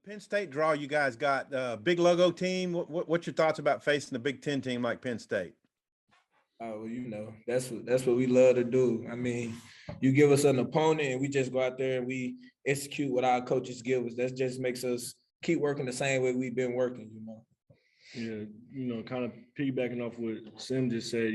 Penn State draw you guys got, big logo team. What's your thoughts about facing a Big Ten team like Penn State? Oh, well, that's what we love to do. I mean, you give us an opponent and we just go out there and we execute what our coaches give us. That just makes us keep working the same way we've been working, Yeah, kind of piggybacking off what Sim just said,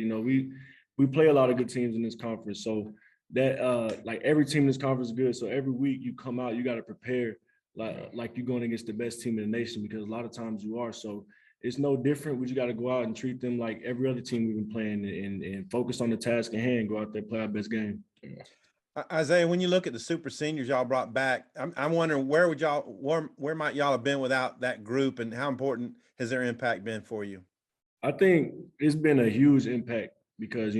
we play a lot of good teams in this conference. So that like every team in this conference is good. So every week you come out, you got to prepare like you're going against the best team in the nation, because a lot of times you are. So it's no different. We just got to go out and treat them like every other team we've been playing and focus on the task at hand, go out there, play our best game. Isaiah, when you look at the super seniors y'all brought back, I'm wondering where might y'all have been without that group, and how important has their impact been for you? I think it's been a huge impact because,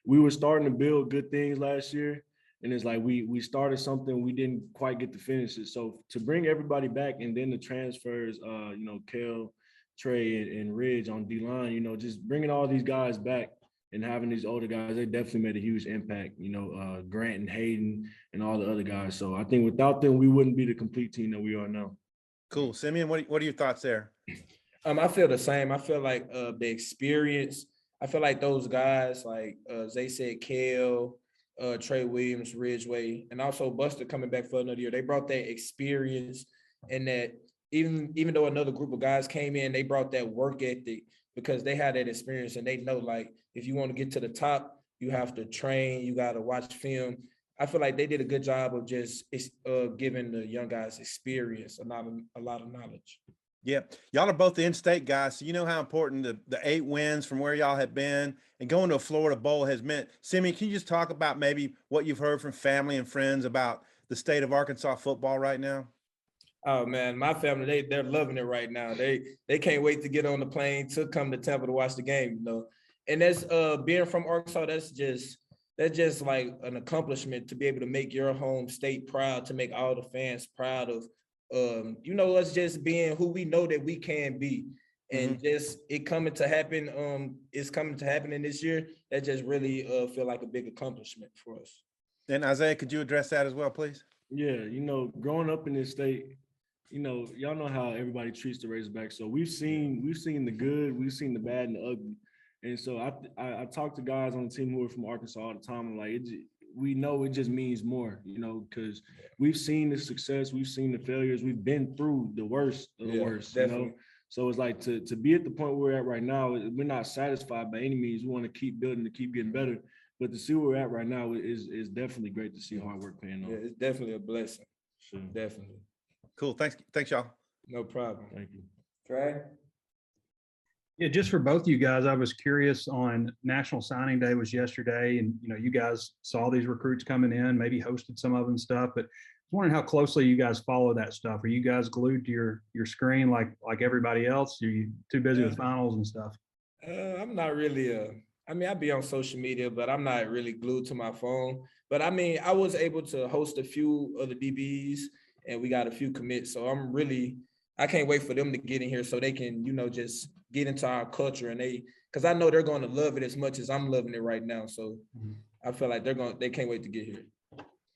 we were starting to build good things last year, and it's like we started something, we didn't quite get to finish it. So to bring everybody back, and then the transfers, Kel, Trey, and Ridge on D-line, just bringing all these guys back and having these older guys, they definitely made a huge impact, Grant and Hayden and all the other guys. So I think without them, we wouldn't be the complete team that we are now. Cool. Simeon, what are your thoughts there? I feel the same. I feel like the experience, I feel like those guys, like they said, Kale, Trey Williams, Ridgeway, and also Buster coming back for another year. They brought that experience, and that even though another group of guys came in, they brought that work ethic because they had that experience, and they know, like, if you want to get to the top, you have to train, you got to watch film. I feel like they did a good job of just giving the young guys experience, a lot of knowledge. Yeah, y'all are both the in-state guys, so you know how important the 8 wins from where y'all have been and going to a Florida Bowl has meant. Simeon, can you just talk about maybe what you've heard from family and friends about the state of Arkansas football right now? Oh man, my family, they're loving it right now. They can't wait to get on the plane to come to Tampa to watch the game, And that's being from Arkansas, that's just like an accomplishment to be able to make your home state proud, to make all the fans proud of us just being who we know that we can be, and just it coming to happen. It's coming to happen in this year. That just really feel like a big accomplishment for us. And Isaiah, could you address that as well, please? Yeah, growing up in this state, y'all know how everybody treats the Razorbacks. So we've seen the good, we've seen the bad and the ugly. And so I talk to guys on the team who are from Arkansas all the time. I'm like, we know it just means more, because we've seen the success, we've seen the failures, we've been through the worst of the worst, definitely. So it's like to be at the point we're at right now, we're not satisfied by any means. We want to keep building, to keep getting better. But to see where we're at right now is definitely great to see hard work paying off. Yeah, it's definitely a blessing. Sure. Definitely. Cool. Thanks, y'all. No problem. Thank you. Trey? Yeah, just for both of you guys, I was curious. On National Signing Day was yesterday, and you guys saw these recruits coming in, maybe hosted some of them and stuff, but I was wondering how closely you guys follow that stuff. Are you guys glued to your screen like everybody else? Are you too busy with finals and stuff? I'm not really I be on social media, but I'm not really glued to my phone. But I was able to host a few of the DBs, and we got a few commits. So I can't wait for them to get in here so they can, just get into our culture, and because I know they're going to love it as much as I'm loving it right now. So I feel like they can't wait to get here.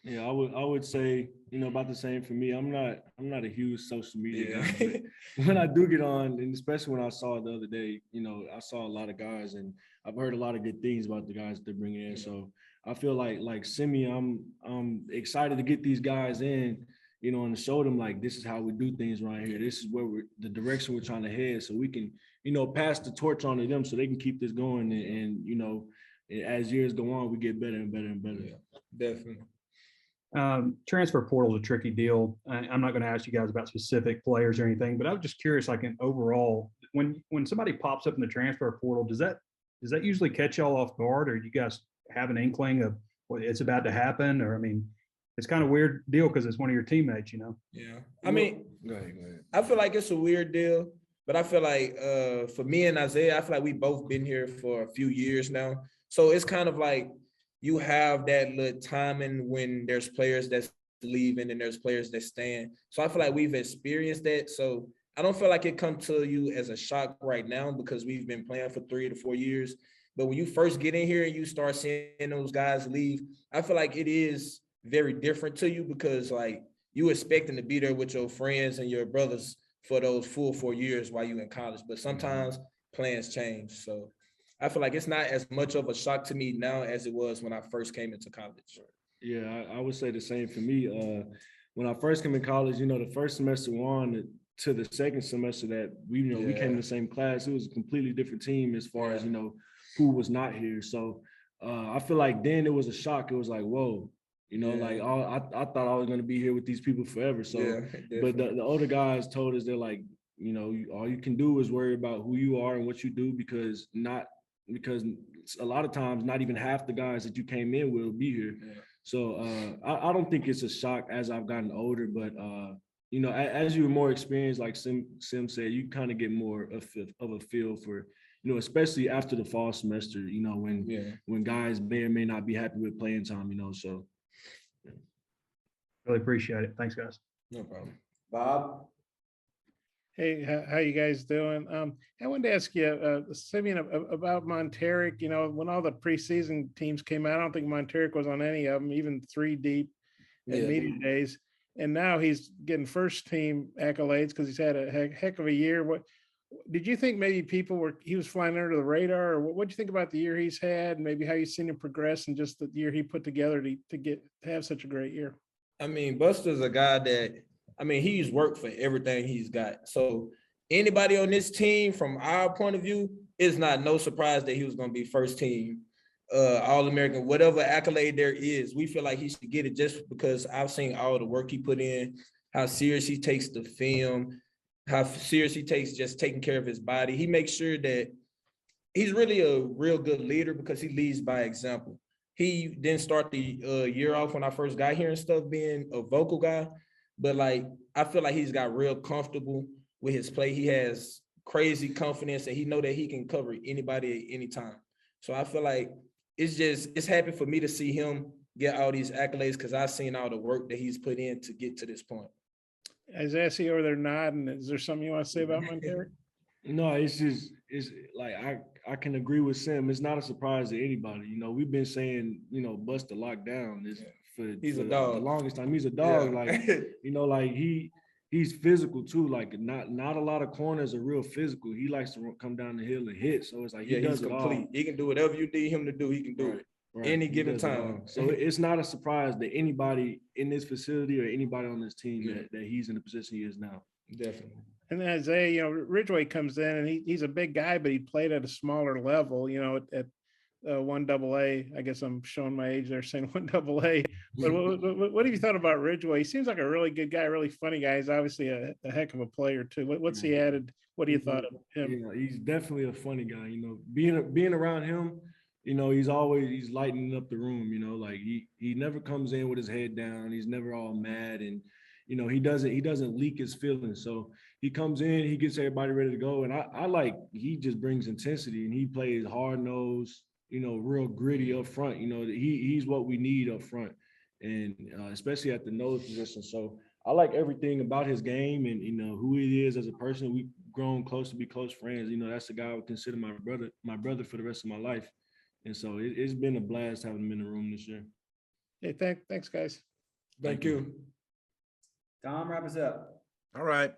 Yeah, I would say, about the same for me. I'm not a huge social media guy, but when I do get on, and especially when I saw it the other day, I saw a lot of guys, and I've heard a lot of good things about the guys that they're bringing in. So I feel like Simeon, I'm excited to get these guys in, and to show them like this is how we do things right here. This is where the direction we're trying to head, so we can, pass the torch on to them so they can keep this going. And as years go on, we get better and better and better. Yeah, definitely. Transfer portal is a tricky deal. I'm not going to ask you guys about specific players or anything, but I was just curious, like in overall, when somebody pops up in the transfer portal, does that usually catch y'all off guard, or do you guys have an inkling of what it's about to happen? Or it's kind of a weird deal because it's one of your teammates, Yeah. Go ahead. I feel like it's a weird deal, but I feel like for me and Isaiah, I feel like we both been here for a few years now. So it's kind of like you have that little timing when there's players that's leaving and there's players that stand. So I feel like we've experienced that. So I don't feel like it comes to you as a shock right now because we've been playing for 3 to 4 years. But when you first get in here and you start seeing those guys leave, I feel like it is very different to you because like you expecting to be there with your friends and your brothers for those full 4 years while you in college. But sometimes plans change. So I feel like it's not as much of a shock to me now as it was when I first came into college. Yeah, I would say the same for me. When I first came in college, the first semester on to the second semester that we came in the same class, it was a completely different team as far as, who was not here. So I feel like then it was a shock. It was like, whoa, I thought I was going to be here with these people forever. So, but the older guys told us, they're like, all you can do is worry about who you are and what you do, because a lot of times not even half the guys that you came in will be here. Yeah. So I don't think it's a shock as I've gotten older, but as you're more experienced, like Sim said, you kind of get more of a feel for, especially after the fall semester, when guys may or may not be happy with playing time, so. Yeah. Really appreciate it. Thanks, guys. No problem. Bob? Hey, how you guys doing? I wanted to ask you, Simeon, about Monteric. When all the preseason teams came out, I don't think Monteric was on any of them, even 3 deep at media days. And now he's getting first team accolades because he's had a heck of a year. What did you think? Maybe he was flying under the radar, or what do you think about the year he's had, and maybe how you've seen him progress and just the year he put together to have such a great year? I mean, Buster's a guy that, he's worked for everything he's got. So anybody on this team, from our point of view, it's not no surprise that he was going to be first team, All-American, whatever accolade there is. We feel like he should get it just because I've seen all the work he put in, how serious he takes the film, how serious he takes just taking care of his body. He makes sure that he's really a real good leader because he leads by example. He didn't start the year off when I first got here and stuff being a vocal guy, but I feel like he's got real comfortable with his play. He has crazy confidence and he know that he can cover anybody at any time. So I feel like it's happy for me to see him get all these accolades because I've seen all the work that he's put in to get to this point. Isaiah, see over there nodding. Is there something you want to say about Monteric? No, it's like I can agree with Sim. It's not a surprise to anybody. We've been saying, Buster lockdown is he's a dog. The longest time. He's a dog. Yeah. He's physical too. Like not a lot of corners are real physical. He likes to come down the hill and hit. So it's like he does he's it complete. all. He can do whatever you need him to do. He can do it. Right. Any given time. So it's not a surprise that anybody in this facility or anybody on this team that he's in the position he is now. Definitely. And then Isaiah, Ridgway comes in and he's a big guy, but he played at a smaller level, at 1AA. I guess I'm showing my age there saying 1AA. But what have you thought about Ridgway? He seems like a really good guy, really funny guy. He's obviously a heck of a player too. What's he added? What do you thought of him? He's definitely a funny guy. Being around him, he's lightening up the room. He never comes in with his head down. He's never all mad, and he doesn't leak his feelings. So he comes in, he gets everybody ready to go, and he just brings intensity and he plays hard nosed, real gritty up front. He's what we need up front, and especially at the nose position. So I like everything about his game and who he is as a person. We've grown close to be close friends. That's the guy I would consider my brother for the rest of my life. And so it's been a blast having him in the room this year. Hey, thanks, guys. Thank you. Tom, wrap us up. All right.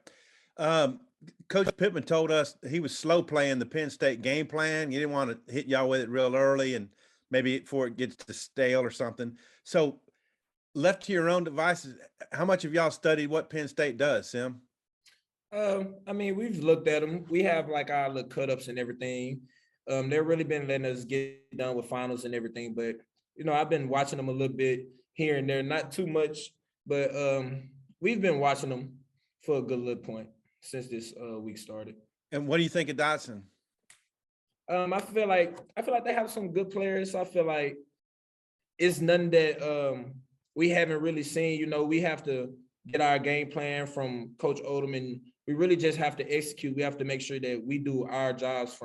Coach Pittman told us he was slow playing the Penn State game plan. You didn't want to hit y'all with it real early and maybe before it gets to stale or something. So left to your own devices, how much have y'all studied what Penn State does, Sim? We've looked at them. We have our little cut-ups and everything. They've really been letting us get done with finals and everything. But, I've been watching them a little bit here and there, not too much, but we've been watching them for a good little point since this week started. And what do you think of Dotson? I feel like they have some good players. I feel like it's nothing that we haven't really seen. We have to get our game plan from Coach Odom, and we really just have to execute. We have to make sure that we do our jobs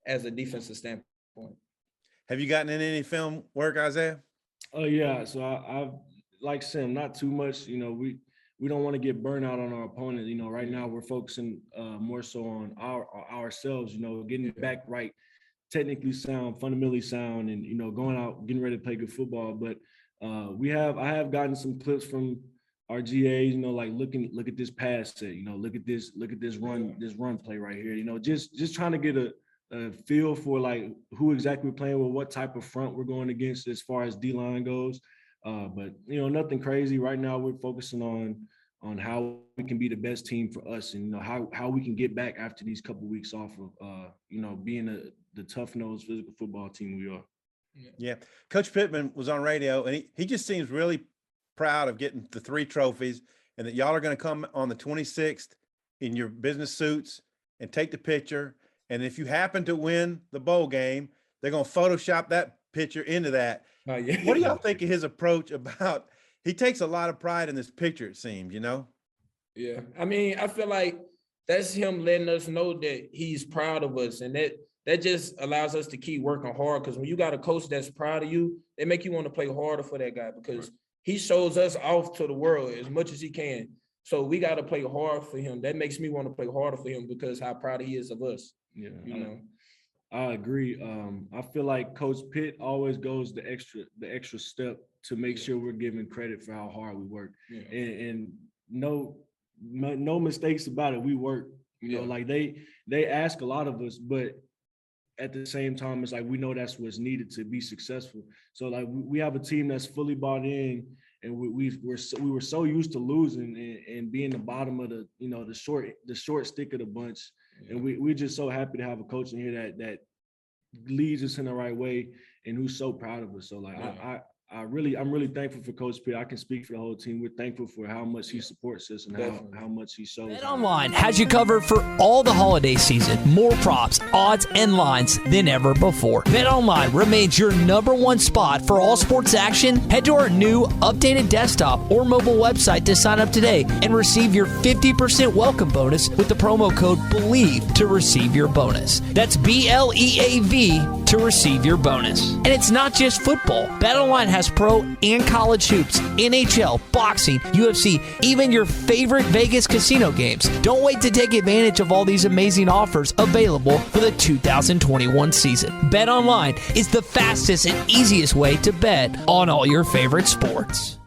as a defensive standpoint. Have you gotten in any film work, Isaiah? Oh yeah. So I've like Sim, not too much. We don't want to get burnt out on our opponent. Right now we're focusing more so on ourselves. Getting back right, technically sound, fundamentally sound, and going out, getting ready to play good football. But I have gotten some clips from our GAs, you know, like look at this pass set, you know, look at this run play right here, you know, just trying to get a feel for like who exactly we're playing with, what type of front we're going against as far as D-line goes. But you know, nothing crazy right now. We're focusing on how we can be the best team for us, and you know how we can get back after these couple of weeks off of you know, being the tough-nosed physical football team we are. Yeah. Coach Pittman was on radio, and he just seems really proud of getting the 3 trophies, and that y'all are going to come on the 26th in your business suits and take the picture. And if you happen to win the bowl game, they're going to Photoshop that picture into that. Yeah. What do y'all think of his approach about – he takes a lot of pride in this picture, it seems, you know? Yeah. I mean, I feel like that's him letting us know that he's proud of us, and that just allows us to keep working hard, because when you got a coach that's proud of you, they make you want to play harder for that guy, because he shows us off to the world as much as he can. So we got to play hard for him. That makes me want to play harder for him because how proud he is of us. Yeah, you know. I agree. I feel like Coach Pitt always goes the extra step to make sure we're giving credit for how hard we work. Yeah. And no mistakes about it. We work. You know, like they ask a lot of us, but at the same time, it's like we know that's what's needed to be successful. So like we have a team that's fully bought in, and we were so used to losing and being the bottom of the short stick of the bunch. Yeah. And we're just so happy to have a coach in here that leads us in the right way and who's so proud of us. So like I'm really thankful for Coach Pitt. I can speak for the whole team. We're thankful for how much he supports us and how much he shows. BetOnline has you covered for all the holiday season. More props, odds, and lines than ever before. BetOnline remains your #1 spot for all sports action. Head to our new updated desktop or mobile website to sign up today and receive your 50% welcome bonus with the promo code BELIEVE to receive your bonus. That's BLEAV to receive your bonus. And it's not just football. BetOnline has pro and college hoops, NHL, boxing, UFC, even your favorite Vegas casino games. Don't wait to take advantage of all these amazing offers available for the 2021 season. BetOnline is the fastest and easiest way to bet on all your favorite sports.